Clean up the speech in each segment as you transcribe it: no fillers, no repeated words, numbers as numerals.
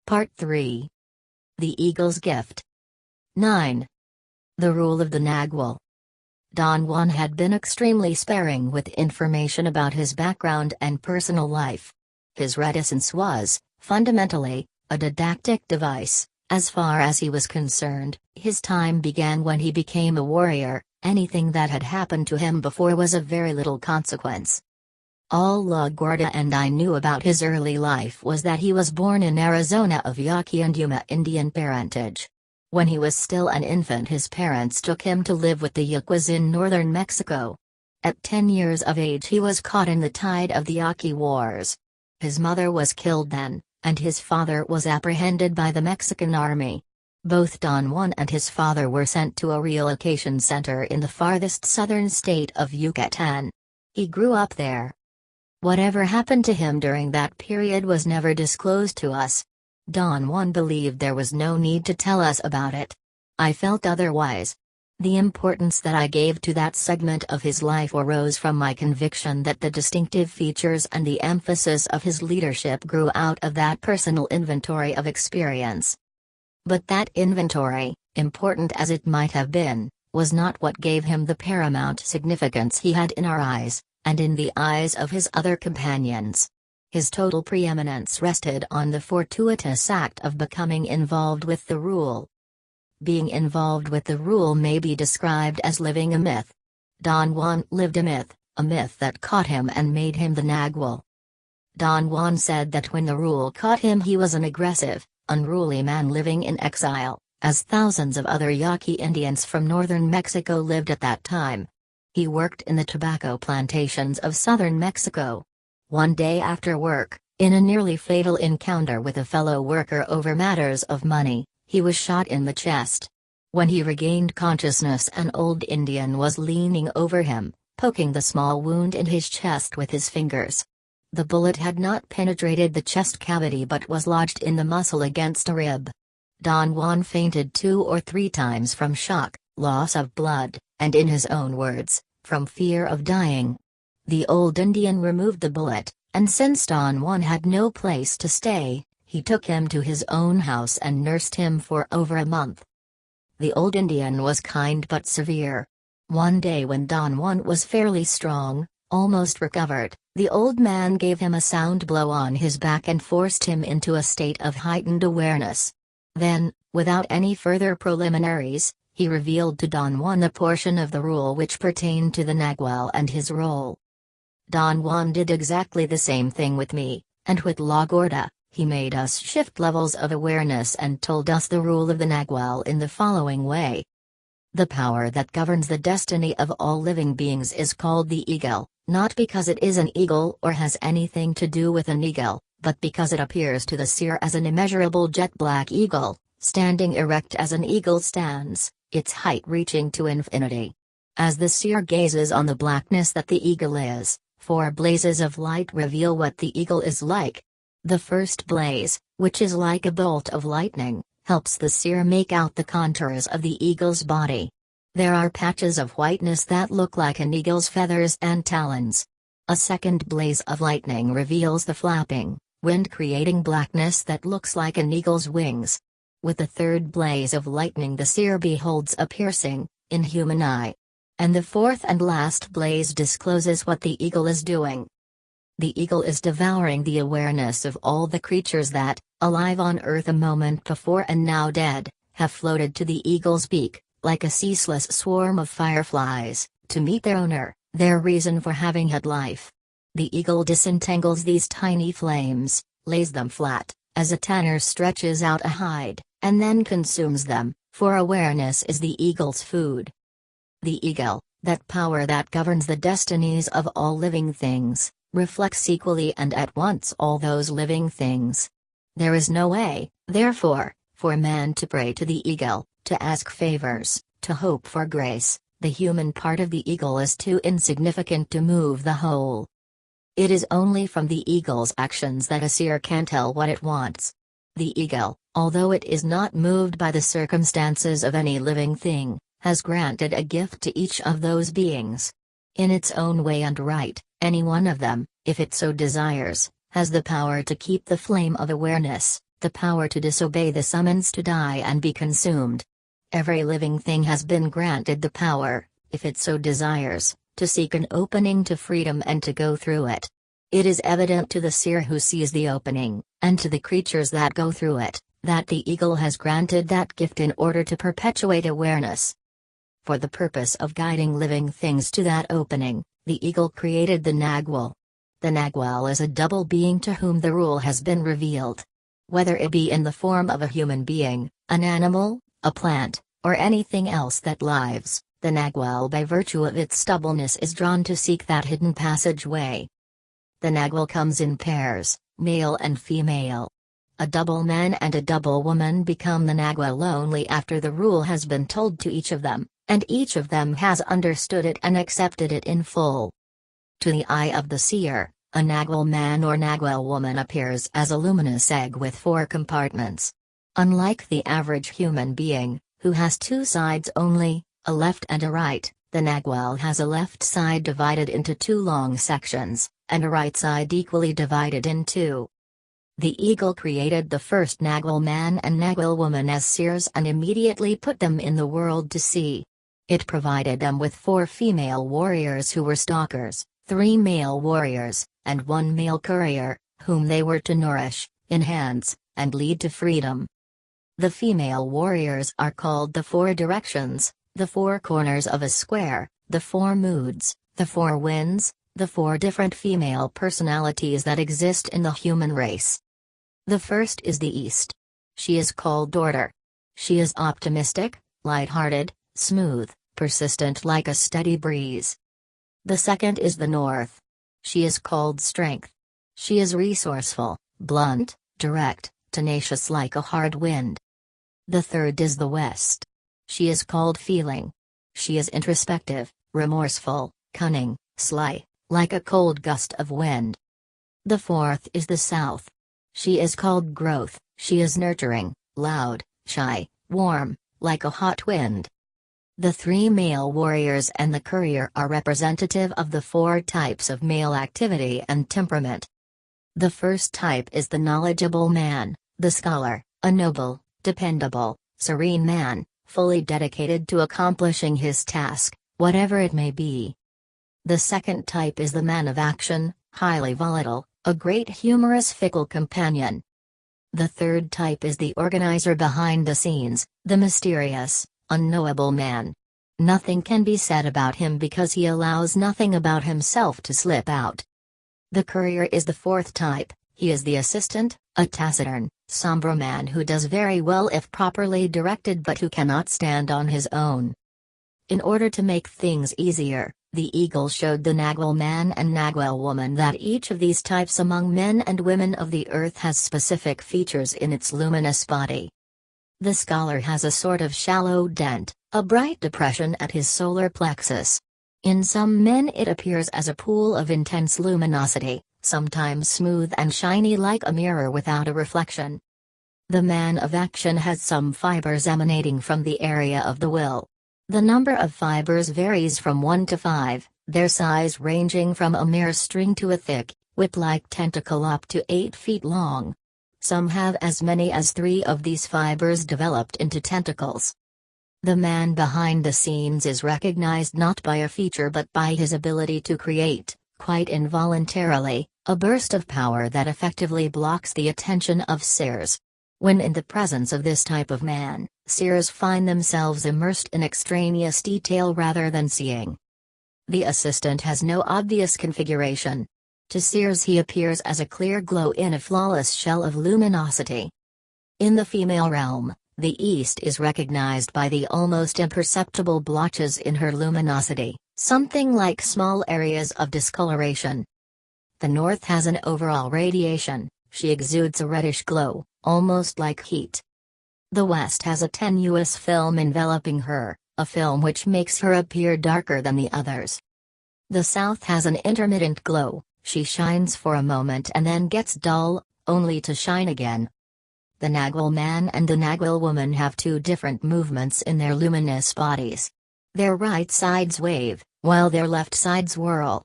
Part 3. The Eagle's Gift. 9. The Rule of the Nagwal. Don Juan had been extremely sparing with information about his background and personal life. His reticence was, fundamentally, a didactic device. As far as he was concerned, his time began when he became a warrior. Anything that had happened to him before was of very little consequence. All LaGuardia and I knew about his early life was that he was born in Arizona of Yaqui and Yuma Indian parentage. When he was still an infant, his parents took him to live with the Yaquas in northern Mexico. At 10 years of age, he was caught in the tide of the Yaqui Wars. His mother was killed then, and his father was apprehended by the Mexican army. Both Don Juan and his father were sent to a relocation center in the farthest southern state of Yucatan. He grew up there. Whatever happened to him during that period was never disclosed to us. Don Juan believed there was no need to tell us about it. I felt otherwise. The importance that I gave to that segment of his life arose from my conviction that the distinctive features and the emphasis of his leadership grew out of that personal inventory of experience. But that inventory, important as it might have been, was not what gave him the paramount significance he had in our eyes, and in the eyes of his other companions. His total preeminence rested on the fortuitous act of becoming involved with the rule. Being involved with the rule may be described as living a myth. Don Juan lived a myth that caught him and made him the Nagwal. Don Juan said that when the rule caught him, he was an aggressive, unruly man living in exile, as thousands of other Yaqui Indians from northern Mexico lived at that time. He worked in the tobacco plantations of southern Mexico. One day after work, in a nearly fatal encounter with a fellow worker over matters of money, he was shot in the chest. When he regained consciousness, an old Indian was leaning over him, poking the small wound in his chest with his fingers. The bullet had not penetrated the chest cavity but was lodged in the muscle against a rib. Don Juan fainted 2 or 3 times from shock, loss of blood, and in his own words, from fear of dying. The old Indian removed the bullet, and since Don Juan had no place to stay, he took him to his own house and nursed him for over a month. The old Indian was kind but severe. One day when Don Juan was fairly strong, almost recovered, the old man gave him a sound blow on his back and forced him into a state of heightened awareness. Then, without any further preliminaries, he revealed to Don Juan a portion of the rule which pertained to the Nagwal and his role. Don Juan did exactly the same thing with me, and with LaGuardia. He made us shift levels of awareness and told us the rule of the Nagwal in the following way. The power that governs the destiny of all living beings is called the eagle, not because it is an eagle or has anything to do with an eagle, but because it appears to the seer as an immeasurable jet-black eagle, standing erect as an eagle stands, its height reaching to infinity. As the seer gazes on the blackness that the eagle is, 4 blazes of light reveal what the eagle is like. The first blaze, which is like a bolt of lightning, helps the seer make out the contours of the eagle's body. There are patches of whiteness that look like an eagle's feathers and talons. A second blaze of lightning reveals the flapping, wind-creating blackness that looks like an eagle's wings. With the third blaze of lightning, the seer beholds a piercing, inhuman eye. And the fourth and last blaze discloses what the eagle is doing. The eagle is devouring the awareness of all the creatures that, alive on earth a moment before and now dead, have floated to the eagle's beak, like a ceaseless swarm of fireflies, to meet their owner, their reason for having had life. The eagle disentangles these tiny flames, lays them flat, as a tanner stretches out a hide, and then consumes them, for awareness is the eagle's food. The eagle, that power that governs the destinies of all living things, reflects equally and at once all those living things. There is no way, therefore, for man to pray to the eagle, to ask favors, to hope for grace. The human part of the eagle is too insignificant to move the whole. It is only from the eagle's actions that a seer can tell what it wants. The eagle, although it is not moved by the circumstances of any living thing, has granted a gift to each of those beings. In its own way and right, any one of them, if it so desires, has the power to keep the flame of awareness, the power to disobey the summons to die and be consumed. Every living thing has been granted the power, if it so desires, to seek an opening to freedom and to go through it. It is evident to the seer who sees the opening, and to the creatures that go through it, that the eagle has granted that gift in order to perpetuate awareness. For the purpose of guiding living things to that opening, the eagle created the Nagwal. The Nagwal is a double being to whom the rule has been revealed. Whether it be in the form of a human being, an animal, a plant, or anything else that lives, the Nagwal by virtue of its stubbornness is drawn to seek that hidden passageway. The Nagwal comes in pairs, male and female. A double man and a double woman become the Nagwal only after the rule has been told to each of them, and each of them has understood it and accepted it in full. To the eye of the seer, a Nagwal man or Nagwal woman appears as a luminous egg with 4 compartments. Unlike the average human being, who has 2 sides only, a left and a right, the Nagwal has a left side divided into 2 long sections, and a right side equally divided in 2. The eagle created the first Nagwal man and Nagwal woman as seers and immediately put them in the world to see. It provided them with 4 female warriors who were stalkers, 3 male warriors, and 1 male courier, whom they were to nourish, enhance, and lead to freedom. The female warriors are called the 4 directions, the 4 corners of a square, the 4 moods, the 4 winds, the 4 different female personalities that exist in the human race. The first is the East. She is called Order. She is optimistic, light-hearted, smooth, persistent like a steady breeze. The second is the North. She is called Strength. She is resourceful, blunt, direct, tenacious like a hard wind. The third is the West. She is called Feeling. She is introspective, remorseful, cunning, sly, like a cold gust of wind. The fourth is the South. She is called Growth. She is nurturing, loud, shy, warm, like a hot wind. The 3 male warriors and the courier are representative of the 4 types of male activity and temperament. The first type is the knowledgeable man, the scholar, a noble, dependable, serene man, fully dedicated to accomplishing his task, whatever it may be. The second type is the man of action, highly volatile, a great humorous fickle companion. The third type is the organizer behind the scenes, the mysterious, unknowable man. Nothing can be said about him because he allows nothing about himself to slip out. The courier is the fourth type. He is the assistant, a taciturn, somber man who does very well if properly directed but who cannot stand on his own. In order to make things easier, the eagle showed the Nagwal man and Nagwal woman that each of these types among men and women of the earth has specific features in its luminous body. The scholar has a sort of shallow dent, a bright depression at his solar plexus. In some men it appears as a pool of intense luminosity, sometimes smooth and shiny like a mirror without a reflection. The man of action has some fibers emanating from the area of the will. The number of fibers varies from 1 to 5, their size ranging from a mere string to a thick, whip-like tentacle up to 8 feet long. Some have as many as 3 of these fibers developed into tentacles. The man behind the scenes is recognized not by a feature but by his ability to create, quite involuntarily, a burst of power that effectively blocks the attention of seers. When in the presence of this type of man, seers find themselves immersed in extraneous detail rather than seeing. The assistant has no obvious configuration. To seers he appears as a clear glow in a flawless shell of luminosity. In the female realm, the East is recognized by the almost imperceptible blotches in her luminosity, something like small areas of discoloration. The North has an overall radiation. She exudes a reddish glow, almost like heat. The West has a tenuous film enveloping her, a film which makes her appear darker than the others. The South has an intermittent glow. She shines for a moment and then gets dull, only to shine again. The Nagwal man and the Nagwal woman have 2 different movements in their luminous bodies. Their right sides wave, while their left sides whirl.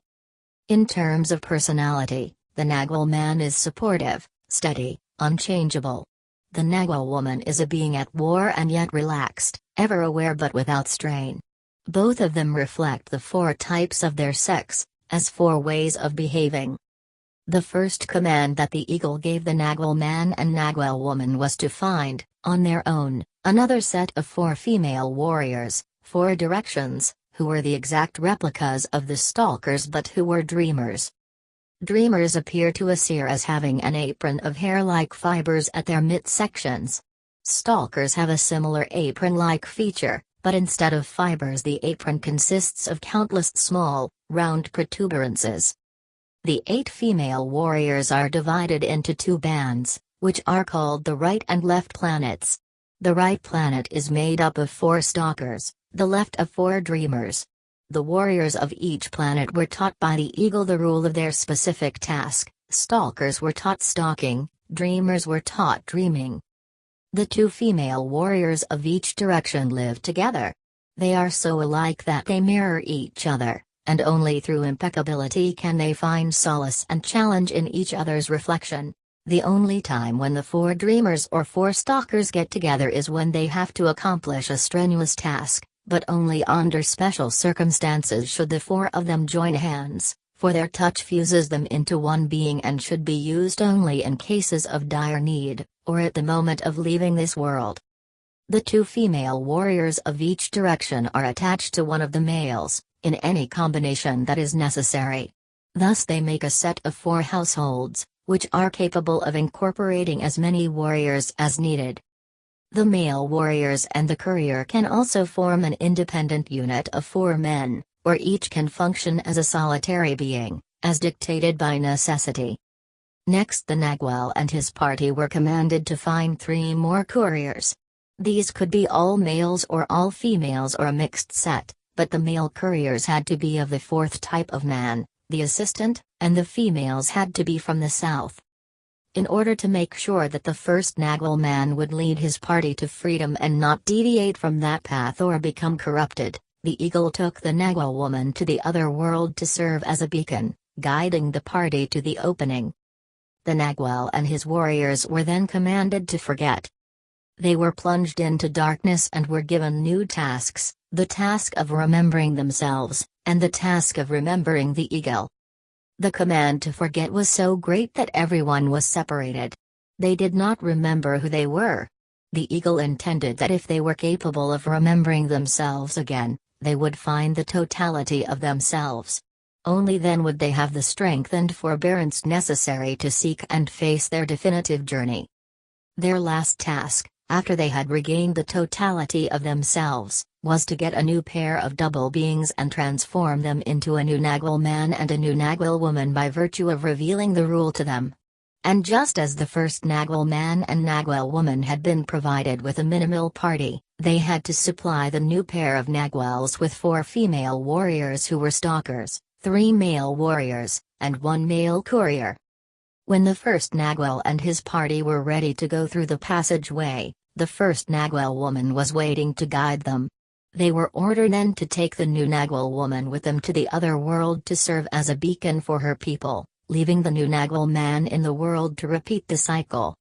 In terms of personality, the Nagwal man is supportive, steady, unchangeable. The Nagwal woman is a being at war and yet relaxed, ever aware but without strain. Both of them reflect the four types of their sex, as four ways of behaving. The first command that the eagle gave the Nagwal man and Nagwal woman was to find, on their own, another set of four female warriors, four directions, who were the exact replicas of the stalkers but who were dreamers. Dreamers appear to a seer as having an apron of hair-like fibers at their midsections. Stalkers have a similar apron-like feature, but instead of fibers the apron consists of countless small, round protuberances. The 8 female warriors are divided into 2 bands, which are called the right and left planets. The right planet is made up of 4 stalkers, the left of 4 dreamers. The warriors of each planet were taught by the eagle the rule of their specific task. Stalkers were taught stalking, dreamers were taught dreaming. The 2 female warriors of each direction live together. They are so alike that they mirror each other, and only through impeccability can they find solace and challenge in each other's reflection. The only time when the 4 dreamers or 4 stalkers get together is when they have to accomplish a strenuous task, but only under special circumstances should the 4 of them join hands, for their touch fuses them into one being and should be used only in cases of dire need, or at the moment of leaving this world. The 2 female warriors of each direction are attached to one of the males, in any combination that is necessary. Thus they make a set of 4 households, which are capable of incorporating as many warriors as needed. The male warriors and the courier can also form an independent unit of 4 men, or each can function as a solitary being, as dictated by necessity. Next the Nagwal and his party were commanded to find 3 more couriers. These could be all males or all females or a mixed set, but the male couriers had to be of the 4th type of man, the assistant, and the females had to be from the south. In order to make sure that the first Nagwal man would lead his party to freedom and not deviate from that path or become corrupted, the eagle took the Nagwal woman to the other world to serve as a beacon, guiding the party to the opening. The Nagwal and his warriors were then commanded to forget. They were plunged into darkness and were given new tasks, the task of remembering themselves, and the task of remembering the eagle. The command to forget was so great that everyone was separated. They did not remember who they were. The eagle intended that if they were capable of remembering themselves again, they would find the totality of themselves. Only then would they have the strength and forbearance necessary to seek and face their definitive journey. Their last task, after they had regained the totality of themselves, was to get a new pair of double beings and transform them into a new Nagwal man and a new Nagwal woman by virtue of revealing the rule to them. And just as the first Nagwal man and Nagwal woman had been provided with a minimal party, they had to supply the new pair of Nagwals with 4 female warriors who were stalkers, 3 male warriors, and 1 male courier. When the first Nagwal and his party were ready to go through the passageway, the first Nagwal woman was waiting to guide them. They were ordered then to take the new Nagwal woman with them to the other world to serve as a beacon for her people, leaving the new Nagwal man in the world to repeat the cycle.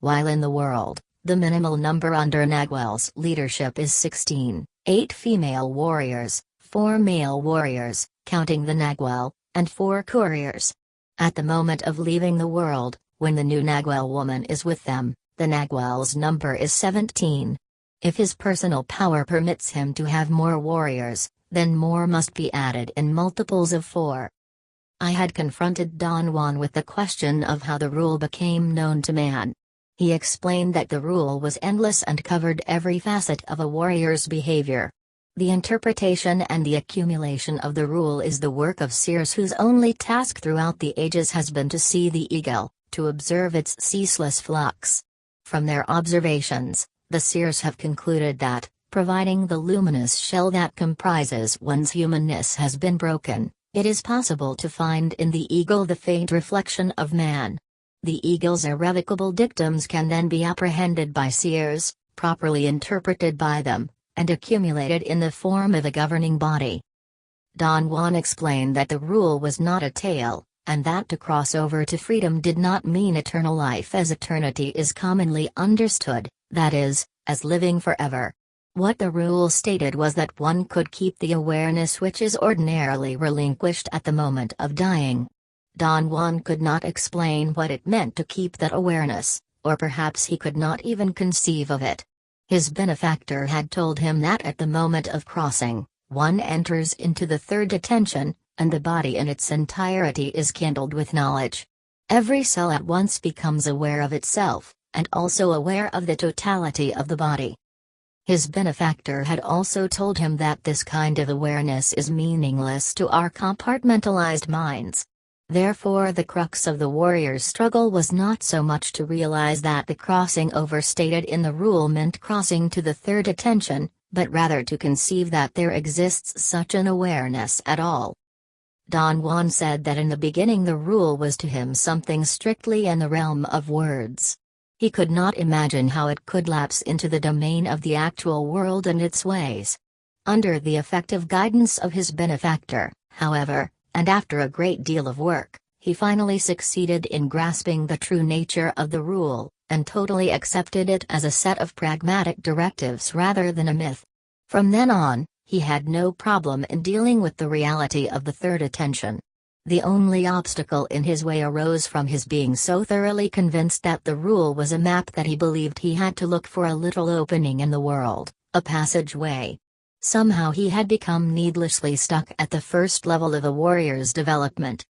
While in the world, the minimal number under Nagwal's leadership is 16, 8 female warriors, 4 male warriors, counting the Nagwal, and 4 couriers. At the moment of leaving the world, when the new Nagwal woman is with them, the Nagwal's number is 17. If his personal power permits him to have more warriors, then more must be added in multiples of 4. I had confronted Don Juan with the question of how the rule became known to man. He explained that the rule was endless and covered every facet of a warrior's behavior. The interpretation and the accumulation of the rule is the work of seers whose only task throughout the ages has been to see the eagle, to observe its ceaseless flux. From their observations, the seers have concluded that, providing the luminous shell that comprises one's humanness has been broken, it is possible to find in the eagle the faint reflection of man. The eagle's irrevocable dictums can then be apprehended by seers, properly interpreted by them, and accumulated in the form of a governing body. Don Juan explained that the rule was not a tale, and that to cross over to freedom did not mean eternal life as eternity is commonly understood, that is, as living forever. What the rule stated was that one could keep the awareness which is ordinarily relinquished at the moment of dying. Don Juan could not explain what it meant to keep that awareness, or perhaps he could not even conceive of it. His benefactor had told him that at the moment of crossing, one enters into the third attention, and the body in its entirety is kindled with knowledge. Every cell at once becomes aware of itself, and also aware of the totality of the body. His benefactor had also told him that this kind of awareness is meaningless to our compartmentalized minds. Therefore the crux of the warrior's struggle was not so much to realize that the crossing over stated in the rule meant crossing to the third attention, but rather to conceive that there exists such an awareness at all. Don Juan said that in the beginning the rule was to him something strictly in the realm of words. He could not imagine how it could lapse into the domain of the actual world and its ways. Under the effective guidance of his benefactor, however, and after a great deal of work, he finally succeeded in grasping the true nature of the rule, and totally accepted it as a set of pragmatic directives rather than a myth. From then on, he had no problem in dealing with the reality of the third attention. The only obstacle in his way arose from his being so thoroughly convinced that the rule was a map that he believed he had to look for a little opening in the world, a passageway. Somehow he had become needlessly stuck at the first level of a warrior's development.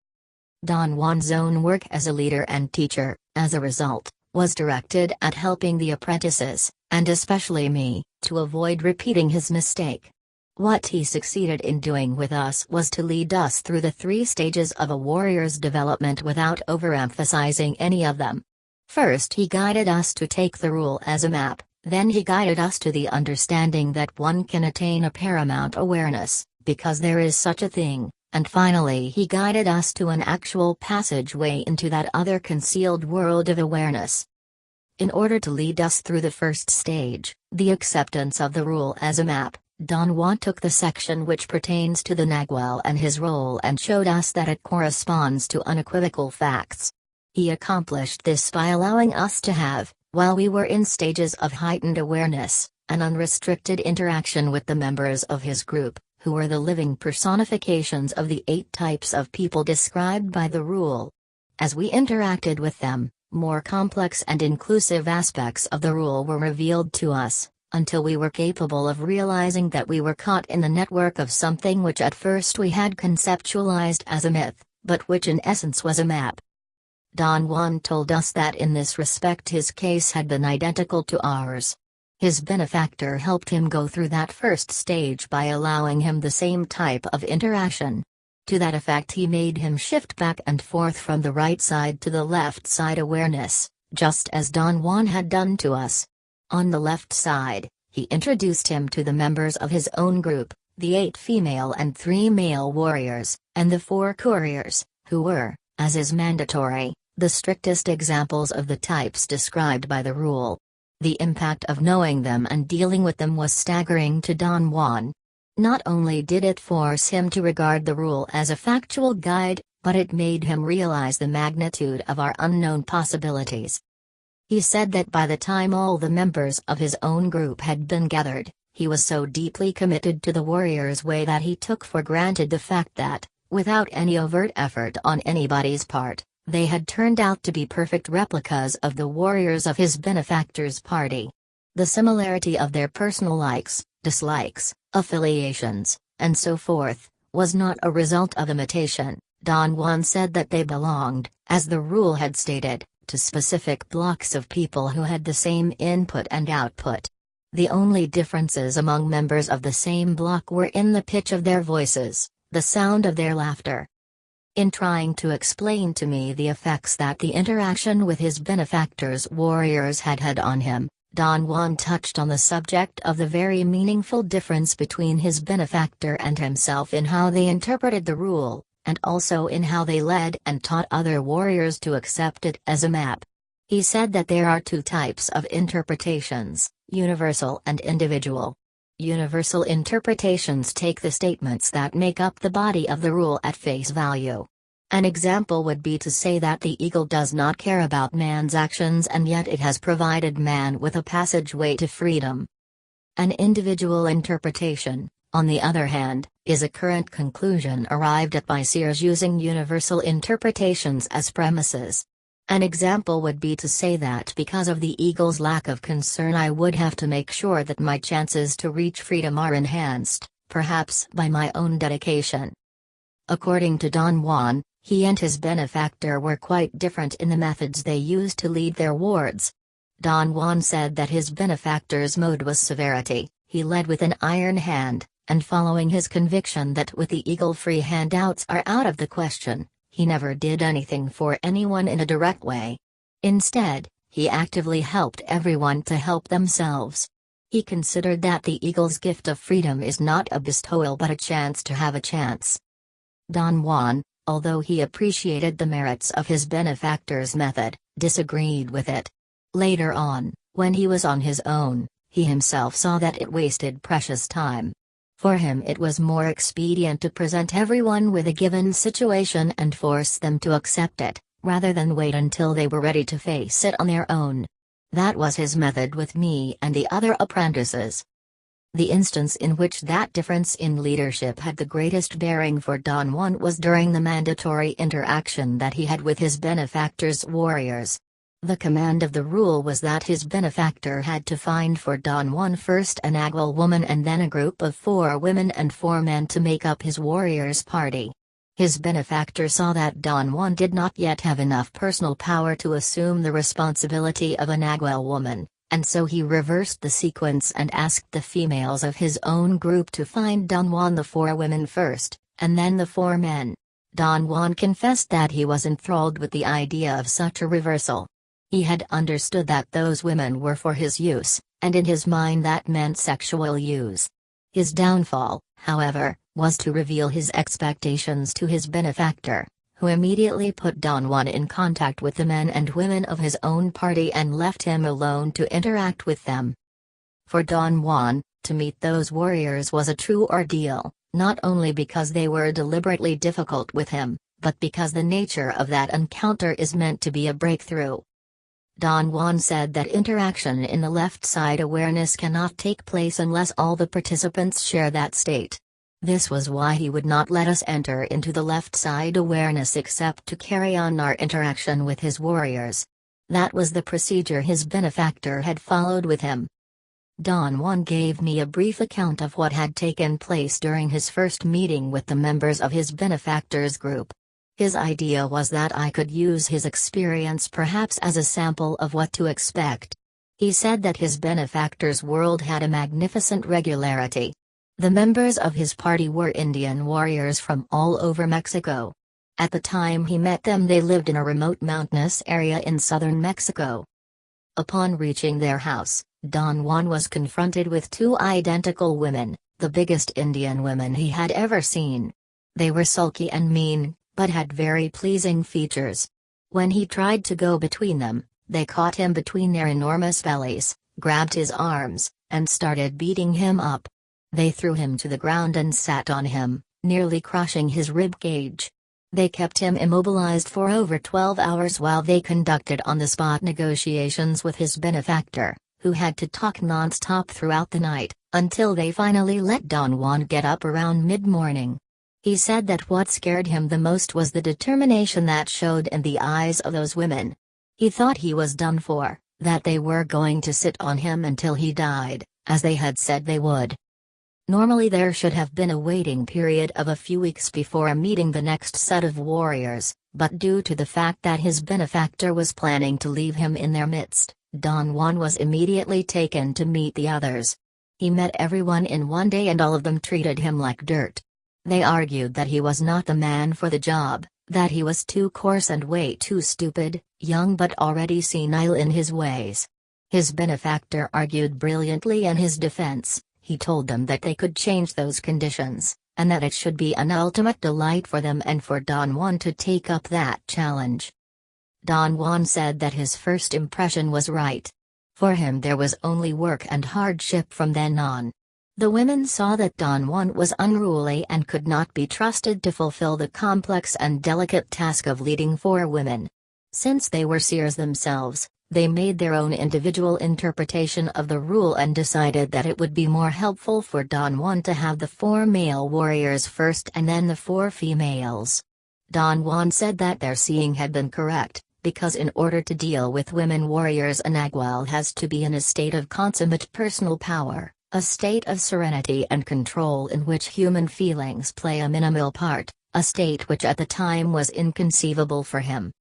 Don Juan's own work as a leader and teacher, as a result, was directed at helping the apprentices, and especially me, to avoid repeating his mistake. What he succeeded in doing with us was to lead us through the 3 stages of a warrior's development without overemphasizing any of them. First he guided us to take the rule as a map. Then he guided us to the understanding that one can attain a paramount awareness, because there is such a thing, and finally he guided us to an actual passageway into that other concealed world of awareness. In order to lead us through the first stage, the acceptance of the rule as a map, Don Juan took the section which pertains to the Nagual and his role and showed us that it corresponds to unequivocal facts. He accomplished this by allowing us to have, while we were in stages of heightened awareness, an unrestricted interaction with the members of his group, who were the living personifications of the 8 types of people described by the rule. As we interacted with them, more complex and inclusive aspects of the rule were revealed to us, until we were capable of realizing that we were caught in the network of something which at first we had conceptualized as a myth, but which in essence was a map. Don Juan told us that in this respect his case had been identical to ours. His benefactor helped him go through that first stage by allowing him the same type of interaction. To that effect he made him shift back and forth from the right side to the left side awareness, just as Don Juan had done to us. On the left side, he introduced him to the members of his own group, the 8 female and 3 male warriors, and the 4 couriers, who were, as is mandatory, the strictest examples of the types described by the rule. The impact of knowing them and dealing with them was staggering to Don Juan. Not only did it force him to regard the rule as a factual guide, but it made him realize the magnitude of our unknown possibilities. He said that by the time all the members of his own group had been gathered, he was so deeply committed to the warrior's way that he took for granted the fact that, without any overt effort on anybody's part, they had turned out to be perfect replicas of the warriors of his benefactor's party. The similarity of their personal likes, dislikes, affiliations, and so forth, was not a result of imitation. Don Juan said that they belonged, as the rule had stated, to specific blocks of people who had the same input and output. The only differences among members of the same block were in the pitch of their voices, the sound of their laughter. In trying to explain to me the effects that the interaction with his benefactor's warriors had had on him, Don Juan touched on the subject of the very meaningful difference between his benefactor and himself in how they interpreted the rule, and also in how they led and taught other warriors to accept it as a map. He said that there are 2 types of interpretations, universal and individual. Universal interpretations take the statements that make up the body of the rule at face value. An example would be to say that the eagle does not care about man's actions and yet it has provided man with a passageway to freedom. An individual interpretation, on the other hand, is a current conclusion arrived at by seers using universal interpretations as premises. An example would be to say that because of the eagle's lack of concern I would have to make sure that my chances to reach freedom are enhanced, perhaps by my own dedication. According to Don Juan, he and his benefactor were quite different in the methods they used to lead their wards. Don Juan said that his benefactor's mode was severity, he led with an iron hand, and following his conviction that with the eagle free handouts are out of the question, he never did anything for anyone in a direct way. Instead, he actively helped everyone to help themselves. He considered that the eagle's gift of freedom is not a bestowal but a chance to have a chance. Don Juan, although he appreciated the merits of his benefactor's method, disagreed with it. Later on, when he was on his own, he himself saw that it wasted precious time. For him it was more expedient to present everyone with a given situation and force them to accept it, rather than wait until they were ready to face it on their own. That was his method with me and the other apprentices. The instance in which that difference in leadership had the greatest bearing for Don Juan was during the mandatory interaction that he had with his benefactor's warriors. The command of the rule was that his benefactor had to find for Don Juan first a Nagual woman and then a group of 4 women and 4 men to make up his warriors' party. His benefactor saw that Don Juan did not yet have enough personal power to assume the responsibility of a Nagual woman, and so he reversed the sequence and asked the females of his own group to find Don Juan the 4 women first, and then the 4 men. Don Juan confessed that he was enthralled with the idea of such a reversal. He had understood that those women were for his use, and in his mind that meant sexual use. His downfall, however, was to reveal his expectations to his benefactor, who immediately put Don Juan in contact with the men and women of his own party and left him alone to interact with them. For Don Juan, to meet those warriors was a true ordeal, not only because they were deliberately difficult with him, but because the nature of that encounter is meant to be a breakthrough. Don Juan said that interaction in the left side awareness cannot take place unless all the participants share that state. This was why he would not let us enter into the left side awareness except to carry on our interaction with his warriors. That was the procedure his benefactor had followed with him. Don Juan gave me a brief account of what had taken place during his first meeting with the members of his benefactor's group. His idea was that I could use his experience perhaps as a sample of what to expect. He said that his benefactor's world had a magnificent regularity. The members of his party were Indian warriors from all over Mexico. At the time he met them they lived in a remote mountainous area in southern Mexico. Upon reaching their house, Don Juan was confronted with 2 identical women, the biggest Indian women he had ever seen. They were sulky and mean, but had very pleasing features. When he tried to go between them, they caught him between their enormous bellies, grabbed his arms, and started beating him up. They threw him to the ground and sat on him, nearly crushing his rib cage. They kept him immobilized for over 12 hours while they conducted on-the-spot negotiations with his benefactor, who had to talk non-stop throughout the night, until they finally let Don Juan get up around mid-morning. He said that what scared him the most was the determination that showed in the eyes of those women. He thought he was done for, that they were going to sit on him until he died, as they had said they would. Normally there should have been a waiting period of a few weeks before meeting the next set of warriors, but due to the fact that his benefactor was planning to leave him in their midst, Don Juan was immediately taken to meet the others. He met everyone in one day and all of them treated him like dirt. They argued that he was not the man for the job, that he was too coarse and way too stupid, young but already senile in his ways. His benefactor argued brilliantly in his defense. He told them that they could change those conditions, and that it should be an ultimate delight for them and for Don Juan to take up that challenge. Don Juan said that his first impression was right. For him there was only work and hardship from then on. The women saw that Don Juan was unruly and could not be trusted to fulfill the complex and delicate task of leading 4 women. Since they were seers themselves, they made their own individual interpretation of the rule and decided that it would be more helpful for Don Juan to have the 4 male warriors first and then the 4 females. Don Juan said that their seeing had been correct, because in order to deal with women warriors, a Nagual has to be in a state of consummate personal power, a state of serenity and control in which human feelings play a minimal part, a state which at the time was inconceivable for him.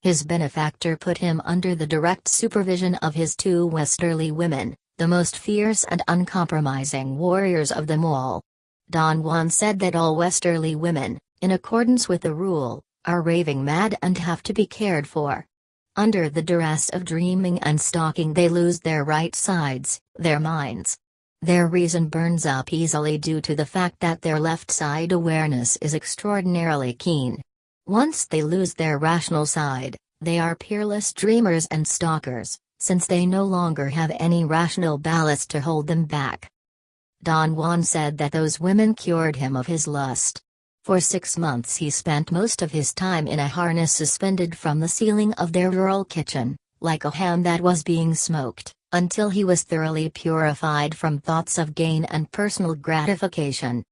His benefactor put him under the direct supervision of his 2 Westerly women, the most fierce and uncompromising warriors of them all. Don Juan said that all Westerly women, in accordance with the rule, are raving mad and have to be cared for. Under the duress of dreaming and stalking, they lose their right sides, their minds. Their reason burns up easily due to the fact that their left side awareness is extraordinarily keen. Once they lose their rational side, they are peerless dreamers and stalkers, since they no longer have any rational ballast to hold them back. Don Juan said that those women cured him of his lust. For 6 months he spent most of his time in a harness suspended from the ceiling of their rural kitchen, like a ham that was being smoked, until he was thoroughly purified from thoughts of gain and personal gratification.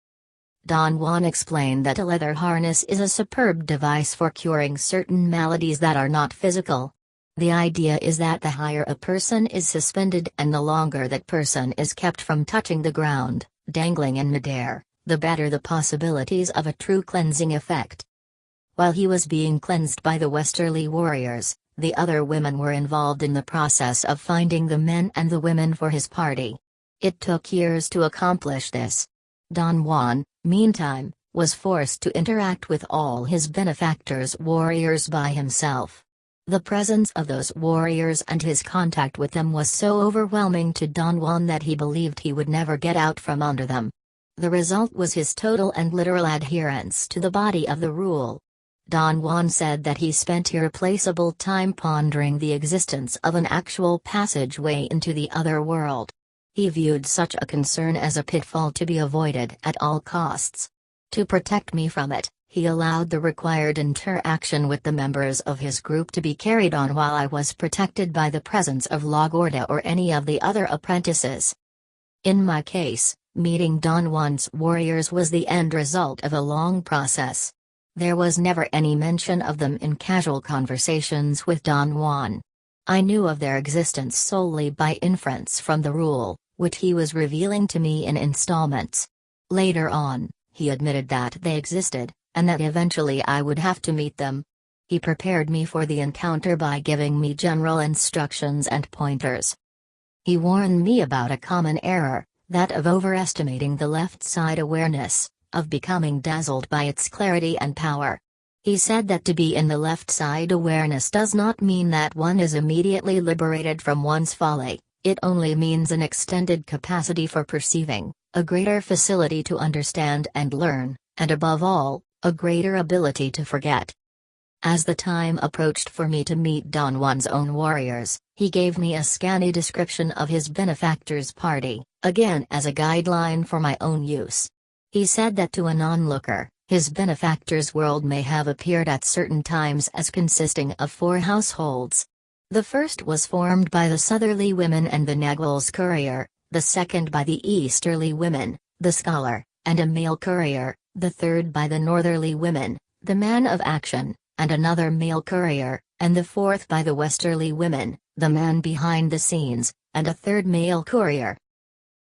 Don Juan explained that a leather harness is a superb device for curing certain maladies that are not physical. The idea is that the higher a person is suspended and the longer that person is kept from touching the ground, dangling in midair, the better the possibilities of a true cleansing effect. While he was being cleansed by the Westerly warriors, the other women were involved in the process of finding the men and the women for his party. It took years to accomplish this. Don Juan, meantime, was forced to interact with all his benefactors' warriors by himself. The presence of those warriors and his contact with them was so overwhelming to Don Juan that he believed he would never get out from under them. The result was his total and literal adherence to the body of the rule. Don Juan said that he spent irreplaceable time pondering the existence of an actual passageway into the other world. He viewed such a concern as a pitfall to be avoided at all costs. To protect me from it, he allowed the required interaction with the members of his group to be carried on while I was protected by the presence of La Gorda or any of the other apprentices. In my case, meeting Don Juan's warriors was the end result of a long process. There was never any mention of them in casual conversations with Don Juan. I knew of their existence solely by inference from the rule, which he was revealing to me in installments. Later on, he admitted that they existed, and that eventually I would have to meet them. He prepared me for the encounter by giving me general instructions and pointers. He warned me about a common error, that of overestimating the left side awareness, of becoming dazzled by its clarity and power. He said that to be in the left side awareness does not mean that one is immediately liberated from one's folly, it only means an extended capacity for perceiving, a greater facility to understand and learn, and above all, a greater ability to forget. As the time approached for me to meet Don Juan's own warriors, he gave me a scanty description of his benefactor's party, again as a guideline for my own use. He said that to a non-looker, his benefactor's world may have appeared at certain times as consisting of 4 households. The first was formed by the southerly women and the Nagual's courier, the second by the easterly women, the scholar, and a male courier, the third by the northerly women, the man of action, and another male courier, and the fourth by the westerly women, the man behind the scenes, and a third male courier.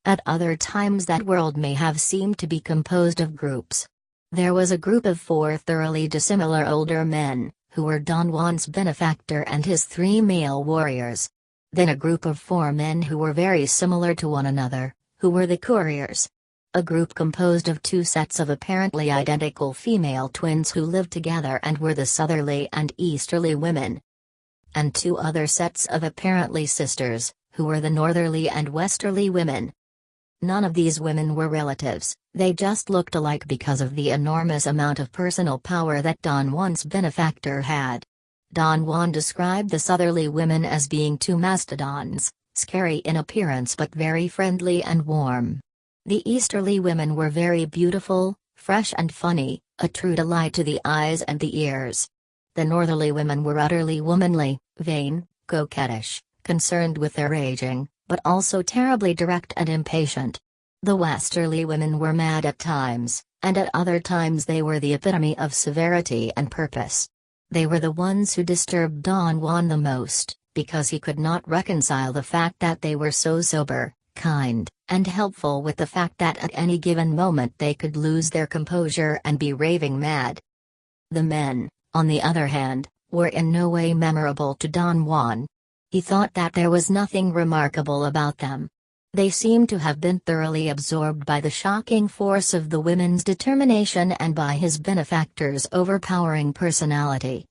At other times that world may have seemed to be composed of groups. There was a group of 4 thoroughly dissimilar older men, who were Don Juan's benefactor and his 3 male warriors. Then a group of 4 men who were very similar to one another, who were the couriers. A group composed of 2 sets of apparently identical female twins who lived together and were the southerly and easterly women. And 2 other sets of apparently sisters, who were the northerly and westerly women. None of these women were relatives, they just looked alike because of the enormous amount of personal power that Don Juan's benefactor had. Don Juan described the southerly women as being 2 mastodons, scary in appearance but very friendly and warm. The easterly women were very beautiful, fresh and funny, a true delight to the eyes and the ears. The northerly women were utterly womanly, vain, coquettish, concerned with their aging, but also terribly direct and impatient. The westerly women were mad at times, and at other times they were the epitome of severity and purpose. They were the ones who disturbed Don Juan the most, because he could not reconcile the fact that they were so sober, kind, and helpful with the fact that at any given moment they could lose their composure and be raving mad. The men, on the other hand, were in no way memorable to Don Juan. He thought that there was nothing remarkable about them. They seemed to have been thoroughly absorbed by the shocking force of the women's determination and by his benefactor's overpowering personality.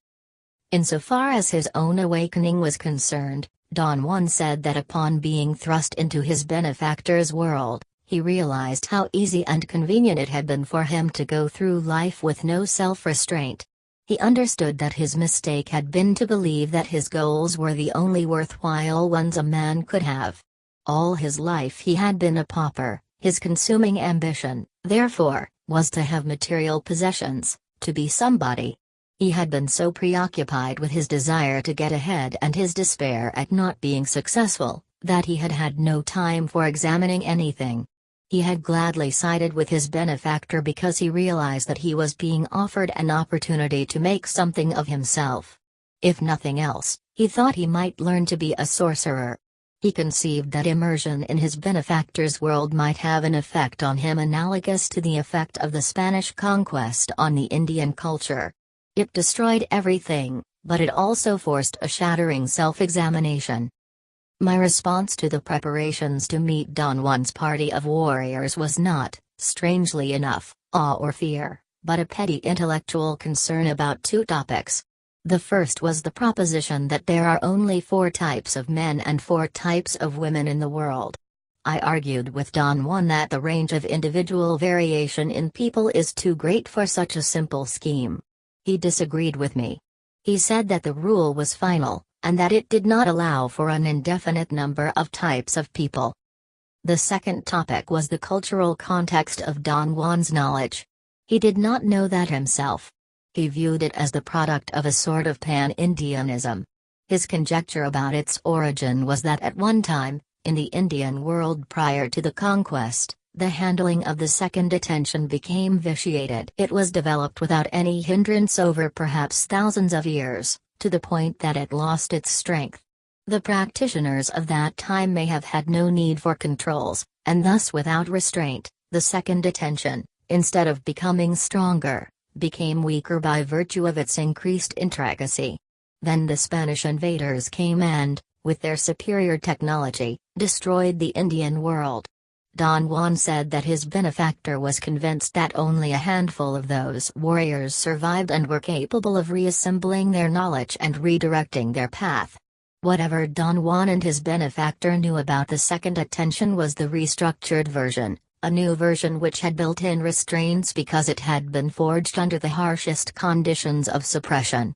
Insofar as his own awakening was concerned, Don Juan said that upon being thrust into his benefactor's world, he realized how easy and convenient it had been for him to go through life with no self-restraint. He understood that his mistake had been to believe that his goals were the only worthwhile ones a man could have. All his life he had been a pauper, his consuming ambition, therefore, was to have material possessions, to be somebody. He had been so preoccupied with his desire to get ahead and his despair at not being successful, that he had had no time for examining anything. He had gladly sided with his benefactor because he realized that he was being offered an opportunity to make something of himself. If nothing else, he thought he might learn to be a sorcerer. He conceived that immersion in his benefactor's world might have an effect on him analogous to the effect of the Spanish conquest on the Indian culture. It destroyed everything, but it also forced a shattering self-examination. My response to the preparations to meet Don Juan's party of warriors was not, strangely enough, awe or fear, but a petty intellectual concern about two topics. The first was the proposition that there are only 4 types of men and 4 types of women in the world. I argued with Don Juan that the range of individual variation in people is too great for such a simple scheme. He disagreed with me. He said that the rule was final, and that it did not allow for an indefinite number of types of people. The second topic was the cultural context of Don Juan's knowledge. He did not know that himself. He viewed it as the product of a sort of pan-Indianism. His conjecture about its origin was that at one time, in the Indian world prior to the conquest, the handling of the second attention became vitiated. It was developed without any hindrance over perhaps thousands of years, to the point that it lost its strength. The practitioners of that time may have had no need for controls, and thus without restraint, the second attention, instead of becoming stronger, became weaker by virtue of its increased intricacy. Then the Spanish invaders came and, with their superior technology, destroyed the Indian world. Don Juan said that his benefactor was convinced that only a handful of those warriors survived and were capable of reassembling their knowledge and redirecting their path. Whatever Don Juan and his benefactor knew about the second attention was the restructured version, a new version which had built-in restraints because it had been forged under the harshest conditions of suppression.